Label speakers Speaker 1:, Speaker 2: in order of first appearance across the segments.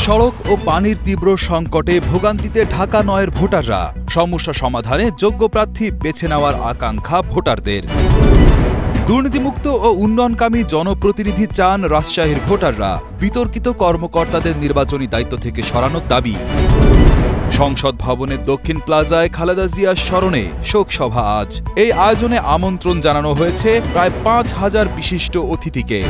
Speaker 1: সড়ক ও পানির তীব্র সংকটে ভোগান্তিতে ঢাকা নয়ের ভোটাররা। সমস্যা সমাধানে যোগ্য প্রার্থী বেছে নেওয়ার আকাঙ্ক্ষা ভোটারদের। দুর্নীতিমুক্ত ও উন্নয়নকামী জনপ্রতিনিধি চান রাজশাহীর ভোটাররা। বিতর্কিত কর্মকর্তাদের নির্বাচনী দায়িত্ব থেকে সরানোর দাবি। সংসদ ভবনের দক্ষিণ প্লাজায় খালেদা জিয়ার স্মরণে শোকসভা আজ। এই আয়োজনে আমন্ত্রণ জানানো হয়েছে প্রায় ৫,০০০ বিশিষ্ট অতিথিকে।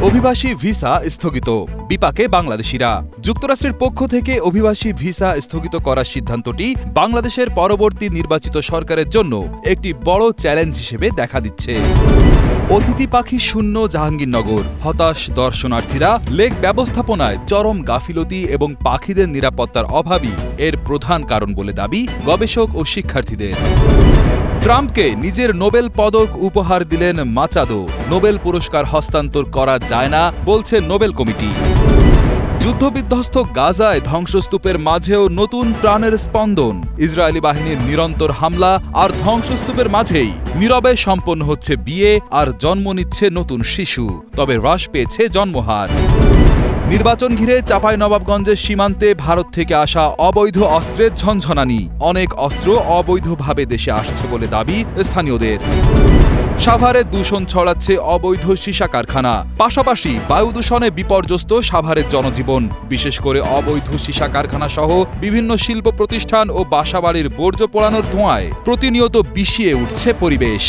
Speaker 1: অভিবাসী ভিসা স্থগিত, বিপাকে বাংলাদেশিরা। যুক্তরাষ্ট্রের পক্ষ থেকে অভিবাসী ভিসা স্থগিত করার সিদ্ধান্তটি বাংলাদেশের পরবর্তী নির্বাচিত সরকারের জন্য একটি বড় চ্যালেঞ্জ হিসেবে দেখা দিচ্ছে। অতিথি পাখি শূন্য জাহাঙ্গীরনগর, হতাশ দর্শনার্থীরা। লেক ব্যবস্থাপনায় চরম গাফিলতি এবং পাখিদের নিরাপত্তার অভাবই এর প্রধান কারণ বলে দাবি গবেষক ও শিক্ষার্থীদের। ট্রাম্পকে নিজের নোবেল পদক উপহার দিলেন মাচাদো। নোবেল পুরস্কার হস্তান্তর করা যায় না বলছে নোবেল কমিটি। যুদ্ধবিধ্বস্ত গাজায় ধ্বংসস্তূপের মাঝেও নতুন প্রাণের স্পন্দন। ইসরায়েলি বাহিনীর নিরন্তর হামলা আর ধ্বংসস্তূপের মাঝেই নীরবে সম্পন্ন হচ্ছে বিয়ে আর জন্ম নিচ্ছে নতুন শিশু। তবে হ্রাস পেয়েছে জন্মহার। নির্বাচন ঘিরে চাঁপাইনবাবগঞ্জের সীমান্তে ভারত থেকে আসা অবৈধ অস্ত্রের ঝনঝনানি। অনেক অস্ত্র অবৈধভাবে দেশে আসছে বলে দাবি স্থানীয়দের। সাভারে দূষণ ছড়াচ্ছে অবৈধ সীসা কারখানা। পাশাপাশি বায়ু দূষণে বিপর্যস্ত সাভারের জনজীবন। বিশেষ করে অবৈধ সীসা কারখানা সহ বিভিন্ন শিল্প প্রতিষ্ঠান ও বাসাবাড়ির বর্জ্য পোড়ানোর ধোঁয়ায় প্রতিনিয়ত বিষিয়ে উঠছে পরিবেশ।